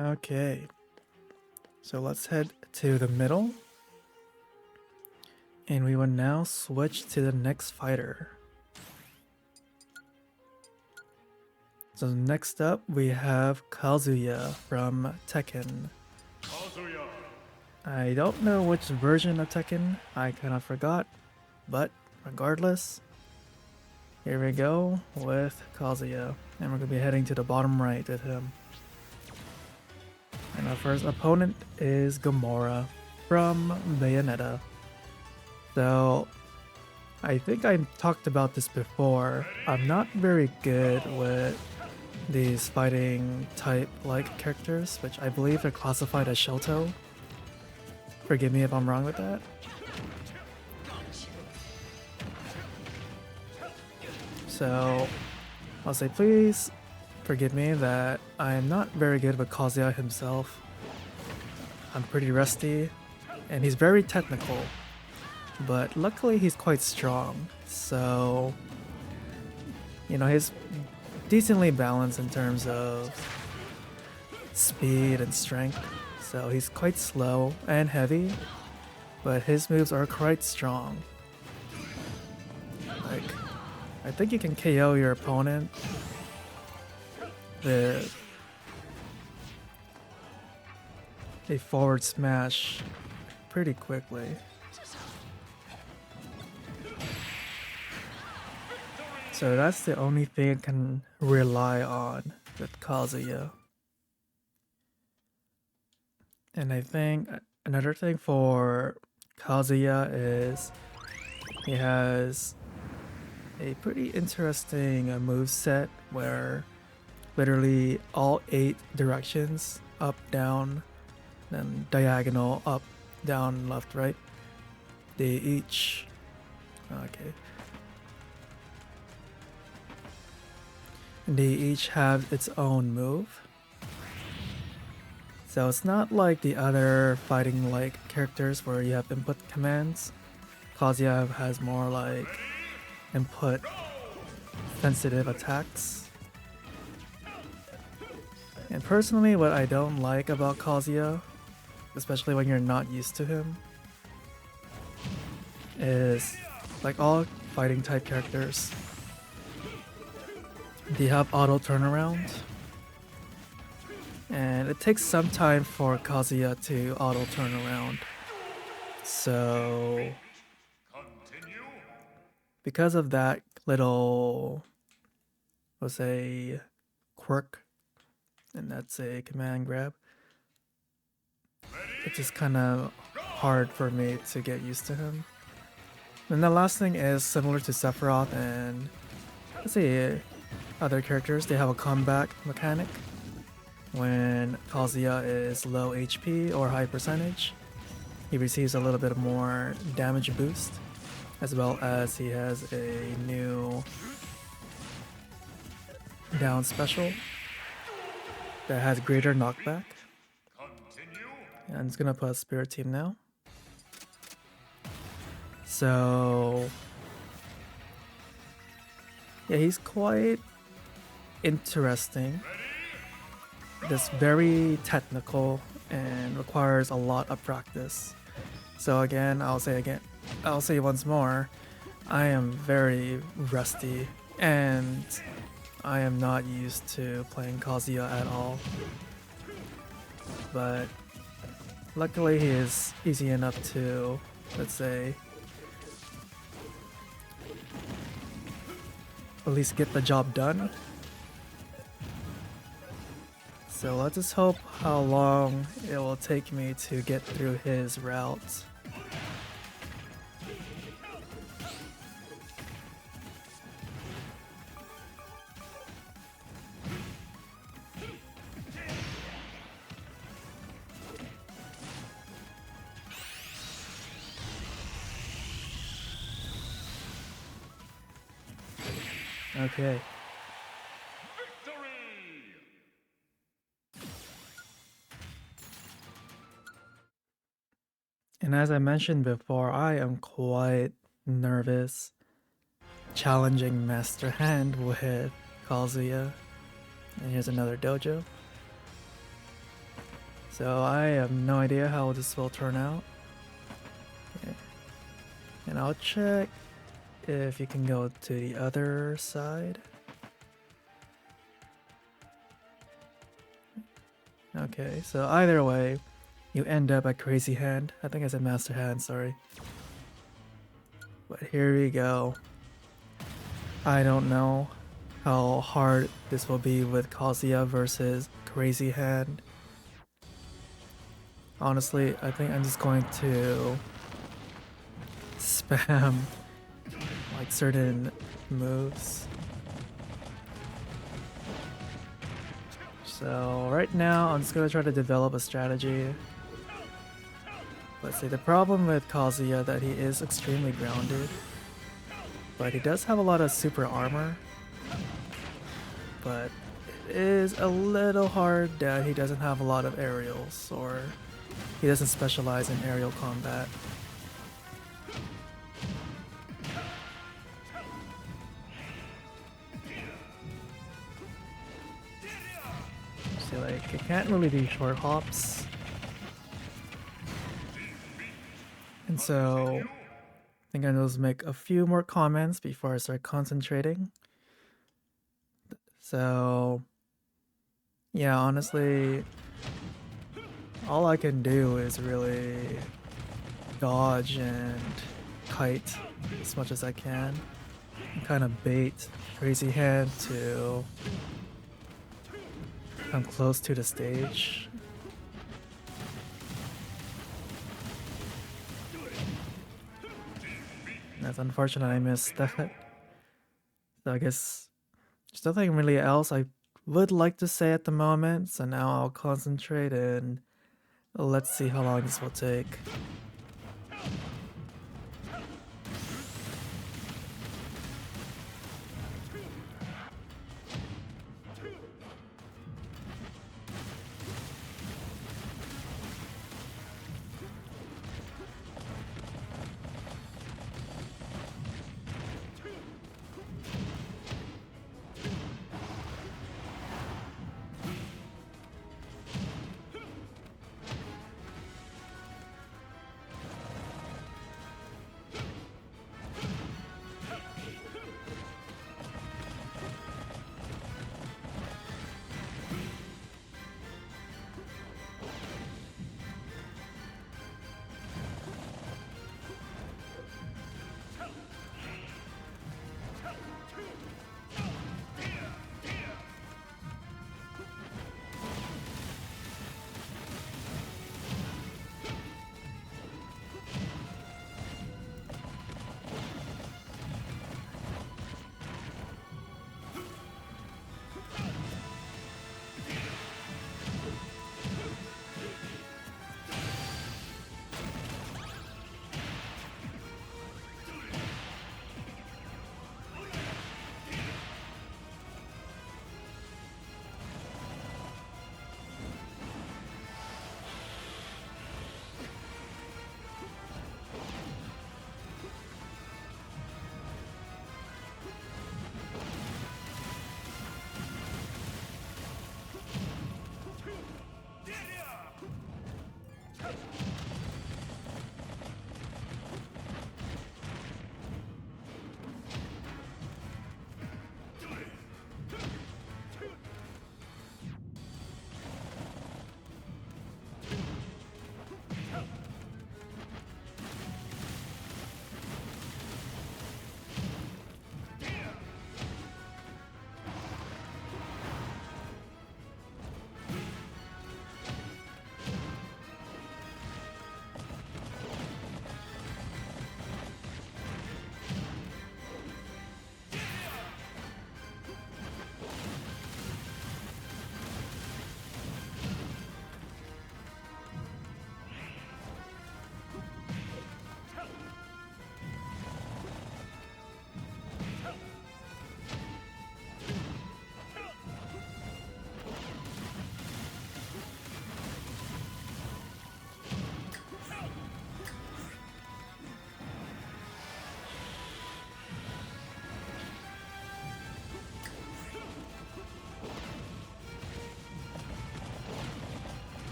Okay, so let's head to the middle. And we will now switch to the next fighter. So next up we have Kazuya from Tekken. Kazuya. I don't know which version of Tekken, I kind of forgot, but regardless, here we go with Kazuya. And we're going to be heading to the bottom right with him. And our first opponent is Gamora from Bayonetta. So, I think I talked about this before. I'm not very good with these fighting type like characters, which I believe are classified as Shoto. Forgive me if I'm wrong with that. So, I'll say please forgive me that I am not very good with Kazuya himself. I'm pretty rusty, and he's very technical, but luckily he's quite strong, so you know, he's decently balanced in terms of speed and strength. So he's quite slow and heavy, but his moves are quite strong. Like, I think you can KO your opponent with a forward smash pretty quickly. So that's the only thing I can rely on with Kazuya. And I think another thing for Kazuya is he has a pretty interesting move set where literally all 8 directions, up, down, then diagonal, up, down, left, right, they each, okay, they each have its own move. So it's not like the other fighting like characters where you have input commands. Kazuya has more like input sensitive attacks. And personally, what I don't like about Kazuya, especially when you're not used to him, is like all fighting type characters, they have auto turnaround. And it takes some time for Kazuya to auto turn around. So Continue. because of that little, let's say, quirk, and that's a command grab, it's just kind of hard for me to get used to him. And the last thing is similar to Sephiroth and, let's say, other characters, they have a comeback mechanic. When Kazuya is low HP or high percentage, he receives a little bit more damage boost, as well as he has a new down special that has greater knockback. Continue. And it's gonna put Spirit Team now. So yeah, he's quite interesting. This very technical and requires a lot of practice. So again, I'll say once more, I am very rusty and I am not used to playing Kazuya at all. But luckily he is easy enough to, let's say, at least get the job done. So let's just hope how long it will take me to get through his route. Okay. And as I mentioned before, I am quite nervous challenging Master Hand with Kazuya. And here's another dojo. So I have no idea how this will turn out. Okay. And I'll check if you can go to the other side. Okay, so either way, you end up at Crazy Hand. I think I said Master Hand, sorry. But here we go. I don't know how hard this will be with Kazuya versus Crazy Hand. Honestly, I think I'm just going to spam like certain moves. So right now, I'm just gonna try to develop a strategy. Let's see, the problem with Kazuya that he is extremely grounded, but he does have a lot of super armor. But it is a little hard that he doesn't have a lot of aerials, or he doesn't specialize in aerial combat. So like, he can't really do short hops. And so, I think I'm gonna just make a few more comments before I start concentrating. So, yeah, honestly, all I can do is really dodge and kite as much as I can. And kind of bait Crazy Hand to come close to the stage. That's unfortunate I missed that. So I guess there's nothing really else I would like to say at the moment, so now I'll concentrate and let's see how long this will take.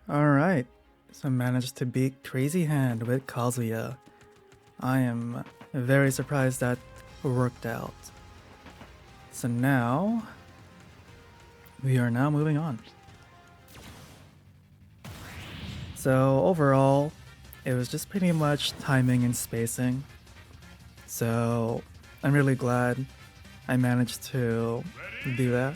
Alright, so I managed to beat Crazy Hand with Kazuya. I am very surprised that worked out. So now, we are now moving on. So overall, it was just pretty much timing and spacing. So I'm really glad I managed to do that.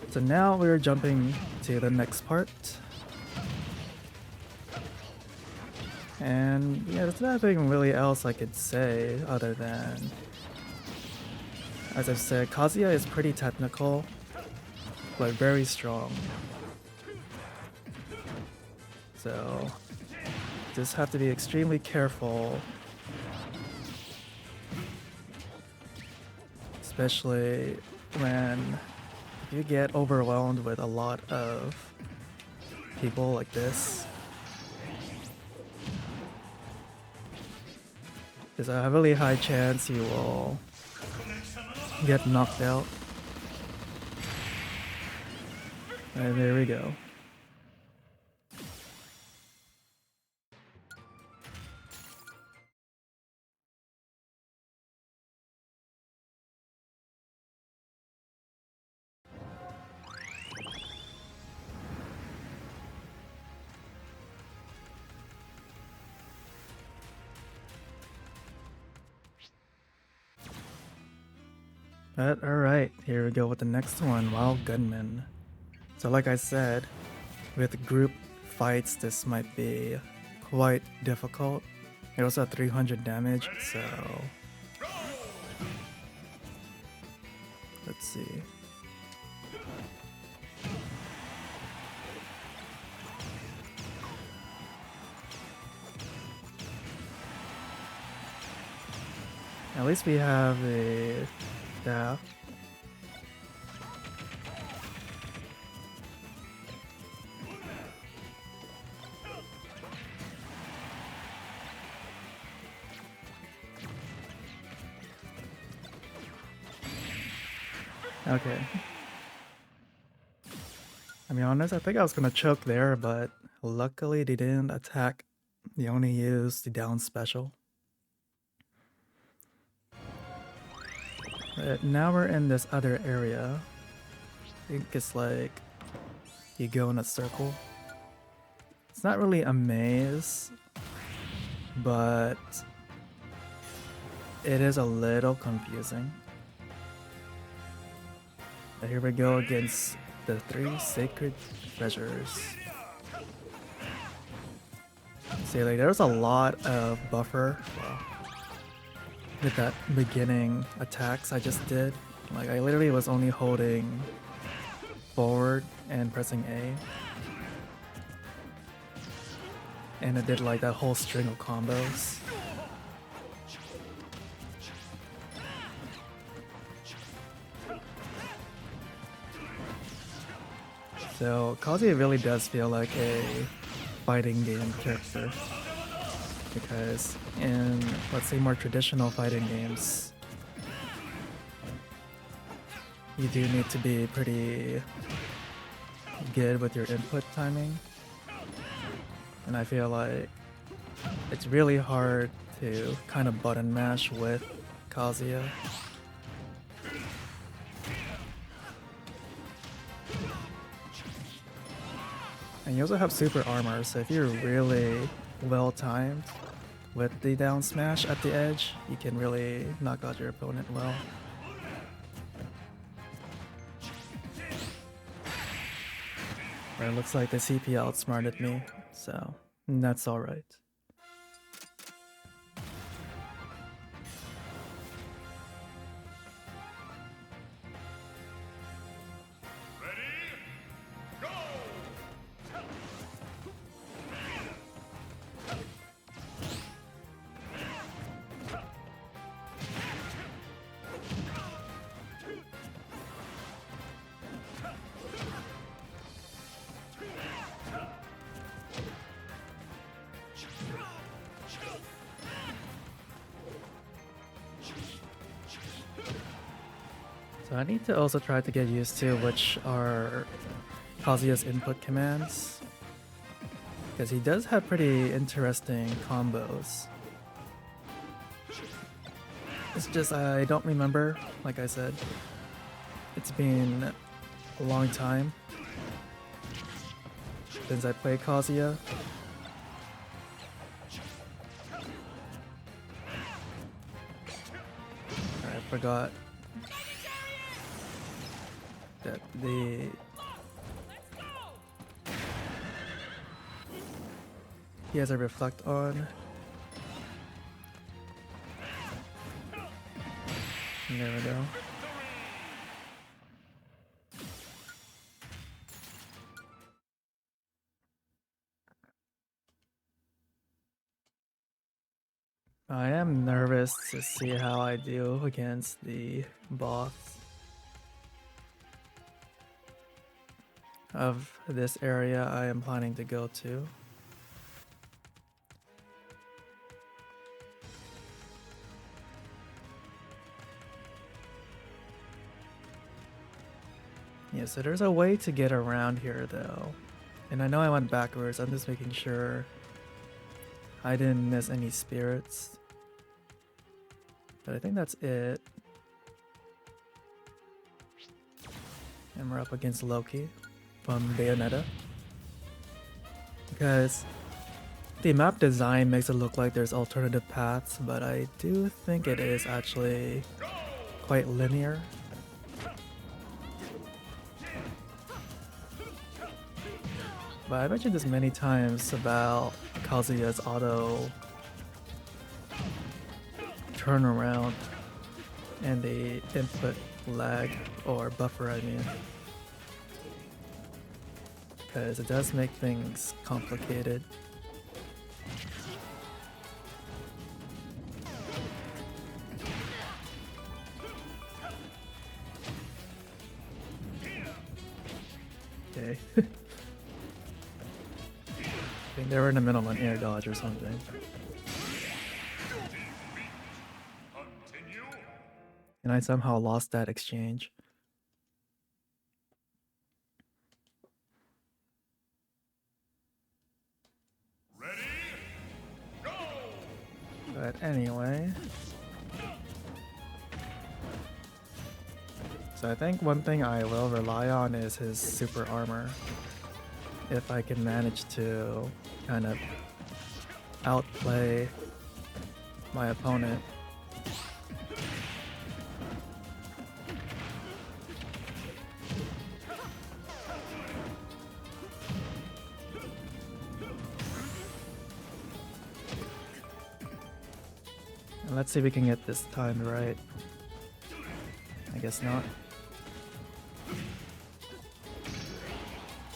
So now we're jumping to the next part. And yeah, there's nothing really else I could say other than, as I've said, Kazuya is pretty technical, but very strong. So just have to be extremely careful, especially when you get overwhelmed with a lot of people like this. There's a really high chance you will get knocked out. And there we go. But alright, here we go with the next one, Wild Gunman. So like I said, with group fights this might be quite difficult. It also has 300 damage, so let's see. At least we have a staff. Okay. I mean, honest, I think I was gonna choke there, but luckily they didn't attack. They only used the down special. But now we're in this other area. I think it's like you go in a circle. It's not really a maze, but it is a little confusing. But here we go against the 3 sacred treasures. See, like there's a lot of buffer with that beginning attacks I just did. Like I literally was only holding forward and pressing A. And it did like that whole string of combos. So Kazuya really does feel like a fighting game character. Because in, let's say, more traditional fighting games, you do need to be pretty good with your input timing. And I feel like it's really hard to kind of button mash with Kazuya. And you also have super armor, so if you're really well timed with the down smash at the edge, you can really knock out your opponent well. But it looks like the CP outsmarted me, so that's alright. So I need to also try to get used to which are Kazuya's input commands. Because he does have pretty interesting combos. It's just I don't remember, like I said. It's been a long time since I played Kazuya. I forgot that he has a reflect on. There we go. I am nervous to see how I do against the boss of this area I am planning to go to. Yeah, so there's a way to get around here though. And I know I went backwards, I'm just making sure I didn't miss any spirits. But I think that's it. And we're up against Loki from Bayonetta. Because the map design makes it look like there's alternative paths, but I do think it is actually quite linear. But I mentioned this many times about Kazuya's auto turnaround and the input lag, or buffer I mean. Because it does make things complicated. Okay. I think they were in the middle of an air dodge or something. And I somehow lost that exchange. Ready? Go! But anyway. So I think one thing I will rely on is his super armor. If I can manage to kind of outplay my opponent. And let's see if we can get this timed right. I guess not.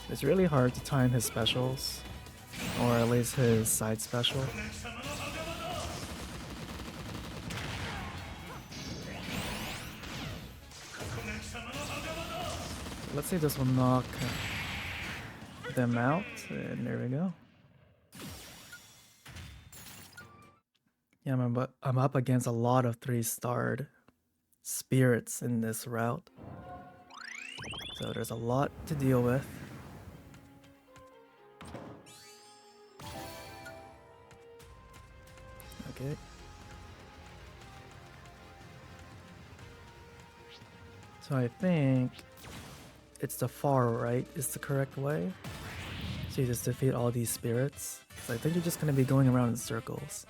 It's really hard to time his specials, or at least his side special. Let's see if this will knock them out, and there we go. Yeah, I'm up against a lot of 3-starred spirits in this route, so there's a lot to deal with. Okay. So I think it's the far right is the correct way. So you just defeat all these spirits. So I think you're just gonna be going around in circles.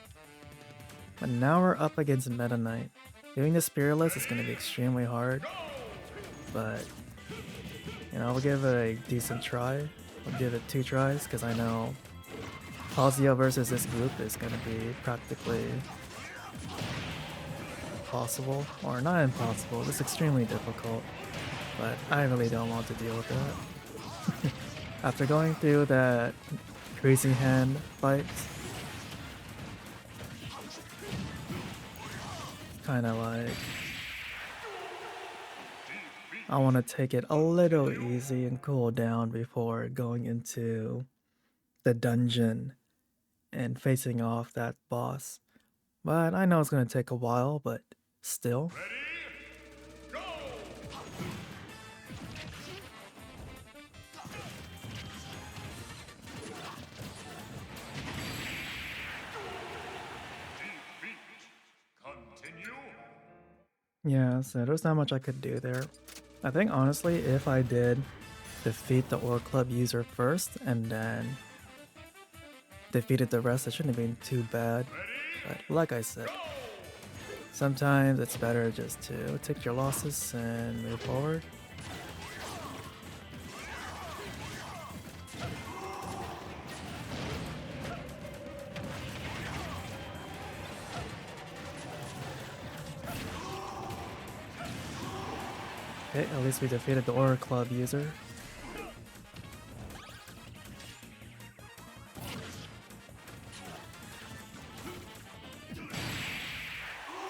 But now we're up against Meta Knight. Doing the spiritless is gonna be extremely hard. But you know, we'll give it a decent try. We'll give it 2 tries because I know Kazuya versus this group is gonna be practically possible, or not impossible, just extremely difficult, but I really don't want to deal with that. After going through that crazy hand fight, kind of like I want to take it a little easy and cool down before going into the dungeon and facing off that boss. But I know it's going to take a while, but still. Ready? Go! Yeah, so there's not much I could do there. I think honestly, if I did defeat the Ore Club user first and then defeated the rest, it shouldn't have been too bad. But like I said, sometimes it's better just to take your losses and move forward. Okay, at least we defeated the Ore Club user.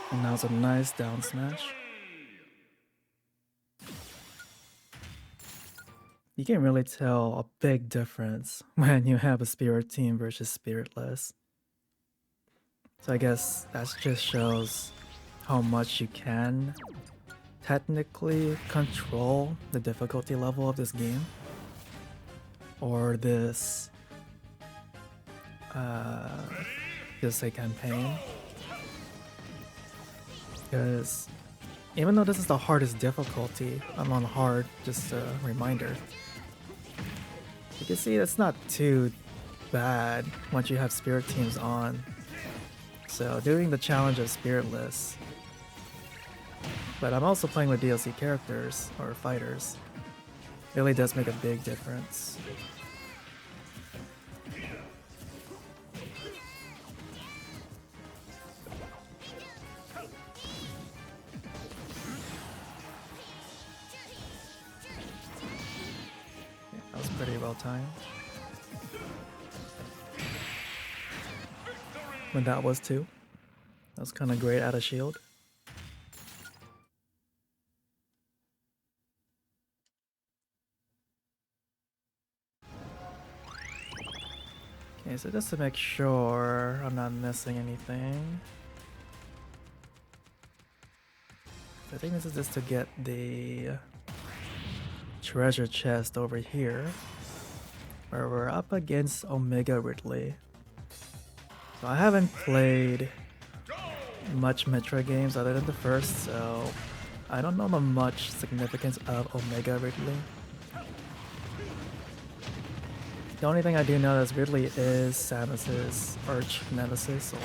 And that was a nice down smash. You can really tell a big difference when you have a spirit team versus spiritless. So I guess that just shows how much you can technically control the difficulty level of this game. Or this just a campaign. Because even though this is the hardest difficulty, I'm on hard, just a reminder. You can see it's not too bad once you have spirit teams on. So doing the challenge of spiritless. But I'm also playing with DLC characters or fighters. It really does make a big difference. That was pretty well timed. When that was too. That was kind of great out of shield. Okay, so just to make sure I'm not missing anything. I think this is just to get the treasure chest over here, where we're up against Omega Ridley. So I haven't played much Metroid games other than the first, so I don't know the much significance of Omega Ridley. The only thing I do know is Ridley is Samus's arch nemesis or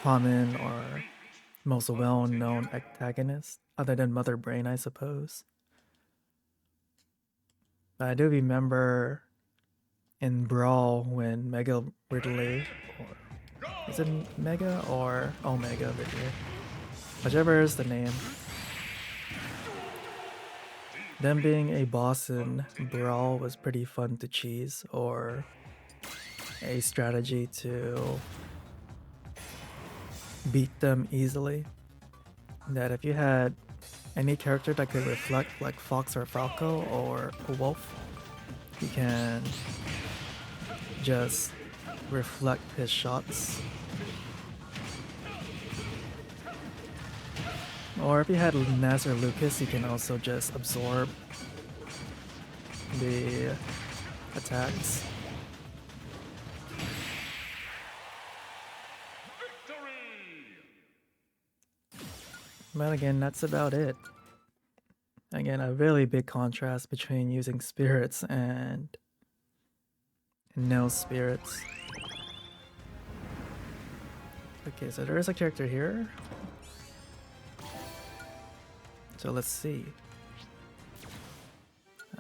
common or most well-known antagonist, other than Mother Brain, I suppose. But I do remember in Brawl when Mega Ridley, or is it Mega or Omega Ridley? Whichever is the name. Them being a boss in Brawl was pretty fun to cheese, or a strategy to beat them easily. That if you had any character that could reflect like Fox or Falco or a Wolf, you can just reflect his shots. Or if you had Naz or Lucas, you can also just absorb the attacks. But again, that's about it. Again, a really big contrast between using spirits and no spirits. Okay, so there is a character here. So let's see.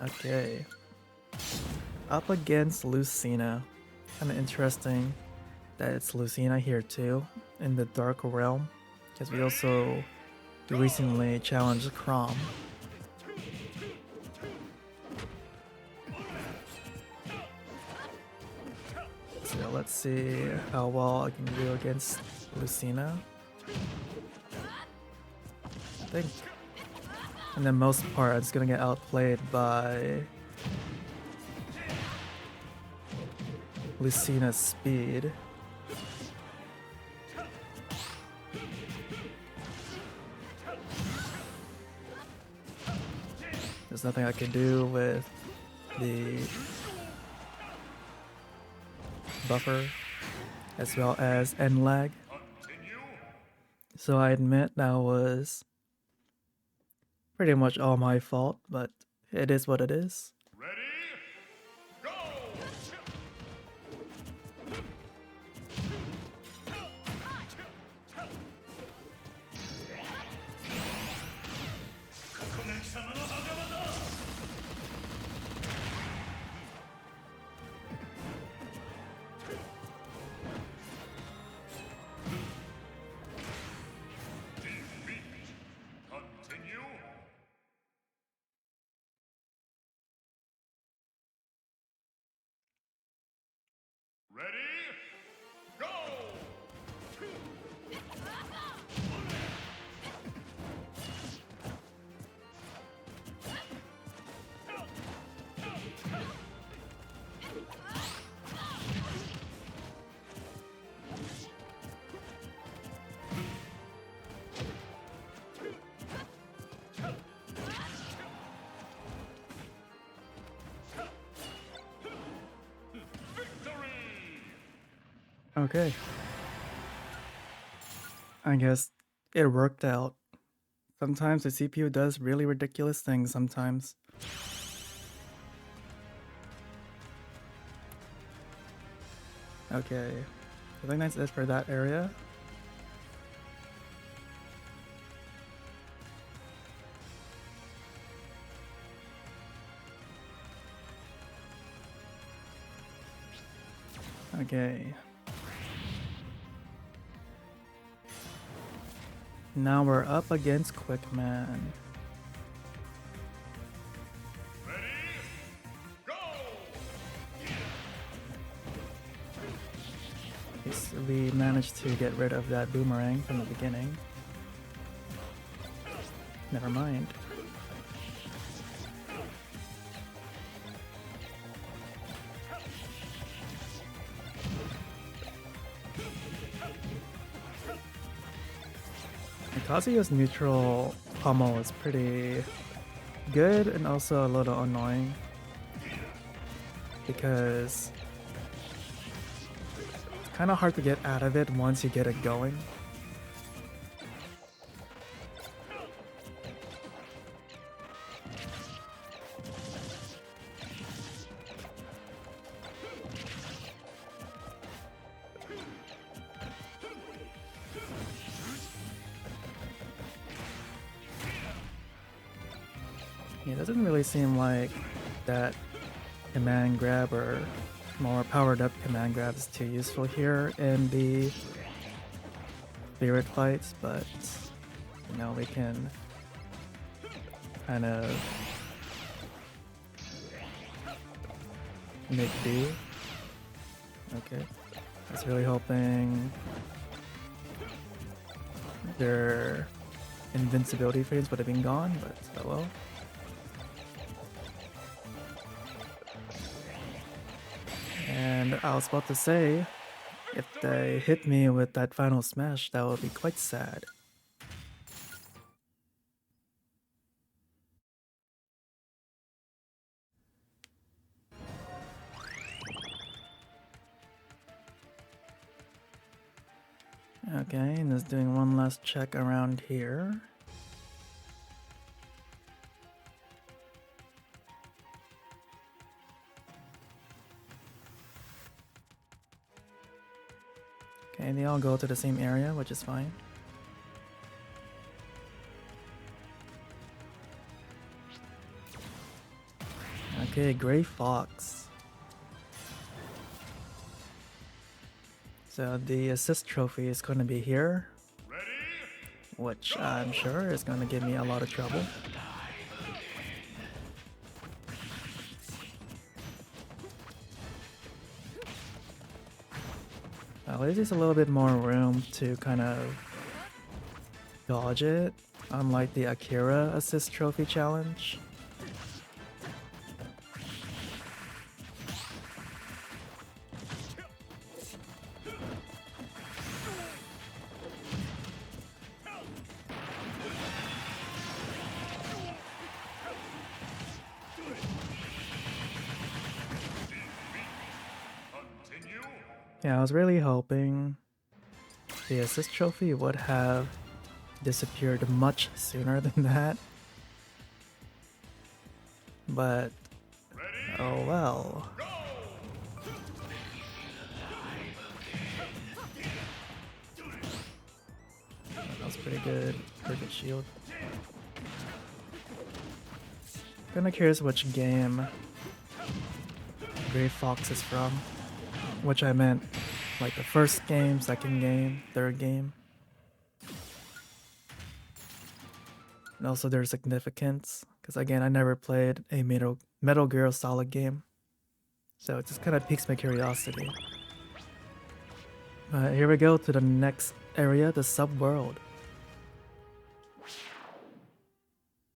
Okay. Up against Lucina. Kinda interesting that it's Lucina here too, in the Dark Realm. Because we also recently challenged Crom. So let's see how well I can do against Lucina. I think in the most part, it's gonna get outplayed by Lucina's speed. There's nothing I can do with the buffer as well as end lag. So I admit that was pretty much all my fault, but it is what it is. Ready? Go! Defeat. Continue. Ready? Go! Victory! Okay. I guess it worked out. Sometimes the CPU does really ridiculous things sometimes. Okay. I think that's it for that area. Okay. Now we're up against Quickman. Ready? Go! Yes, we managed to get rid of that boomerang from the beginning. Never mind. Kazuya's neutral pummel is pretty good and also a little annoying because it's kind of hard to get out of it once you get it going. It doesn't really seem like that command grab or more powered up command grab is too useful here in the spirit fights, but you know, we can kind of make do. Okay, I was really hoping their invincibility frames would have been gone, but oh well. And I was about to say, if they hit me with that final smash, that would be quite sad. Okay, and just doing one last check around here. Okay, they all go to the same area, which is fine. Okay, Gray Fox. So the assist trophy is going to be here, Ready? which I'm sure is going to give me a lot of trouble. There's just a little bit more room to kind of dodge it, unlike the Akira assist trophy challenge. Continue. Yeah, I was really hoping the assist trophy would have disappeared much sooner than that. But oh well. That was pretty good. Perfect shield. Kinda curious which game Gray Fox is from. Which I meant like the first game, second game, third game. And also their significance. Because again, I never played a Metal Gear Solid game. So it just kind of piques my curiosity. Here we go to the next area, the sub-world.